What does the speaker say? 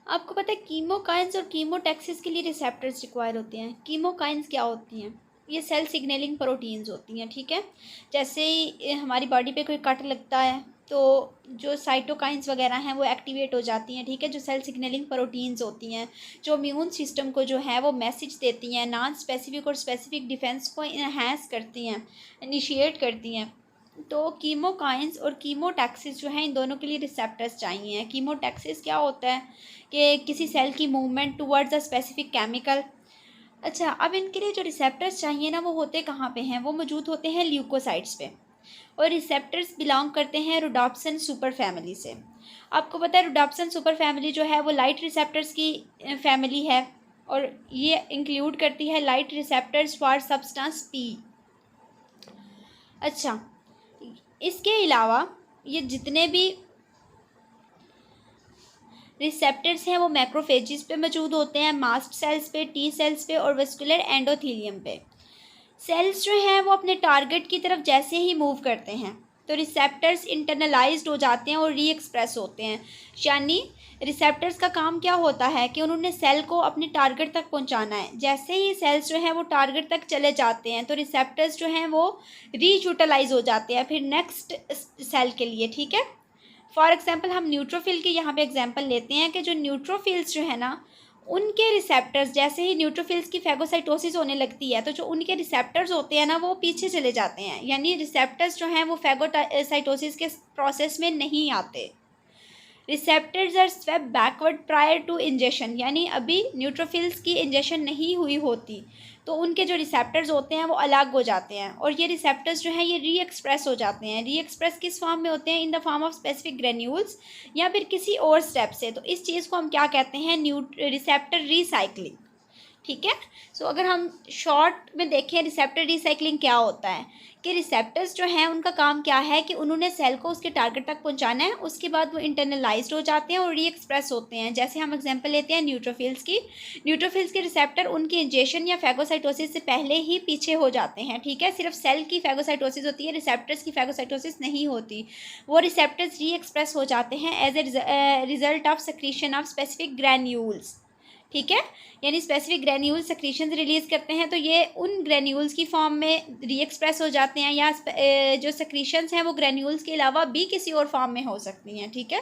आपको पता है कीमोकाइंस और कीमोटैक्सिस के लिए रिसेप्टर्स रिक्वायर होते हैं। कीमोकाइंस क्या होती हैं? ये सेल सिग्नलिंग प्रोटीन्स होती हैं, ठीक है। जैसे ही हमारी बॉडी पे कोई कट लगता है तो जो साइटोकाइंस वगैरह हैं वो एक्टिवेट हो जाती हैं, ठीक है, जो सेल सिग्नलिंग प्रोटीन्स होती हैं, जो इम्यून सिस्टम को जो है वो मैसेज देती हैं, नॉन स्पेसिफिक और स्पेसिफिक डिफेंस को इन्हेंस करती हैं, इनिशिएट करती हैं। तो कीमोकाइंस और कीमोटैक्सिस जो है इन दोनों के लिए रिसेप्टर्स चाहिए। कीमोटैक्सिस क्या होता है कि किसी सेल की movement towards a specific chemical. अच्छा, अब इनके लिए जो रिसेप्टर्स चाहिए ना वो होते कहाँ पे हैं? वो मौजूद होते हैं ल्यूकोसाइट्स पे। और रिसेप्टर्स बिलोंग करते हैं रोडोप्सिन सुपर फैमिली से। आपको पता है रोडोप्सिन सुपर फैमिली जो है वो लाइट रिसेप्टर्स की फैमिली है, और ये इंक्लूड करती है light receptors for substance P. अच्छा, इसके अलावा ये जितने भी रिसेप्टर्स हैं वो मैक्रोफेजिस पे मौजूद होते हैं, मास्ट सेल्स पे, टी सेल्स पे और वेस्कुलर एंडोथीलियम पे। सेल्स जो हैं वो अपने टारगेट की तरफ जैसे ही मूव करते हैं तो रिसेप्टर्स इंटरनलाइज्ड हो जाते हैं और री एक्सप्रेस होते हैं। यानी रिसेप्टर्स का काम क्या होता है कि उन्होंने सेल को अपने टारगेट तक पहुंचाना है। जैसे ही सेल्स जो हैं वो टारगेट तक चले जाते हैं तो रिसेप्टर्स जो हैं वो रीयूटिलाइज हो जाते हैं फिर नेक्स्ट सेल के लिए, ठीक है। फॉर एग्जांपल हम न्यूट्रोफिल की यहाँ पे एग्जांपल लेते हैं कि जो न्यूट्रोफिल्स जो है ना उनके रिसेप्टर्स जैसे ही न्यूट्रोफिल्स की फैगोसाइटोसिस होने लगती है तो जो उनके रिसेप्टर्स होते हैं ना वो पीछे चले जाते हैं, यानी रिसेप्टर्स जो हैं वो फैगोसाइटोसिस के प्रोसेस में नहीं आते। Receptors are swept backward prior to injection, यानी अभी न्यूट्रोफिल्स की इंजेक्शन नहीं हुई होती तो उनके जो रिसेप्टर्स होते हैं वो अलग हो जाते हैं और ये रिसेप्टर्स जो हैं ये री एक्सप्रेस हो जाते हैं। री एक्सप्रेस किस फॉर्म में होते हैं? In the form of specific granules या फिर किसी और स्टेप से। तो इस चीज़ को हम क्या कहते हैं? रिसेप्टर रीसाइक्लिंग, ठीक है। सो अगर हम शॉर्ट में देखें रिसेप्टर रिसाइकलिंग क्या होता है कि रिसेप्टर्स जो हैं उनका काम क्या है कि उन्होंने सेल को उसके टारगेट तक पहुंचाना है, उसके बाद वो इंटरनलाइज्ड हो जाते हैं और री एक्सप्रेस होते हैं। जैसे हम एग्जांपल लेते हैं न्यूट्रोफिल्स की। न्यूट्रोफिल्स के रिसेप्टर उनकी इंजेक्शन या फैगोसाइटोसिस से पहले ही पीछे हो जाते हैं, ठीक है। सिर्फ सेल की फैगोसाइटोसिस होती है, रिसेप्टर्स की फैगोसाइटोसिस नहीं होती। वो रिसेप्टर्स री एक्सप्रेस हो जाते हैं as a result of secretion of specific granules, ठीक है। यानी स्पेसिफिक ग्रेन्यूल्स सेक्रीशंस रिलीज करते हैं तो ये उन ग्रेन्यूल्स की फॉर्म में री एक्सप्रेस हो जाते हैं, या जो सेक्रीशंस हैं वो ग्रेन्यूल्स के अलावा भी किसी और फॉर्म में हो सकती हैं, ठीक है।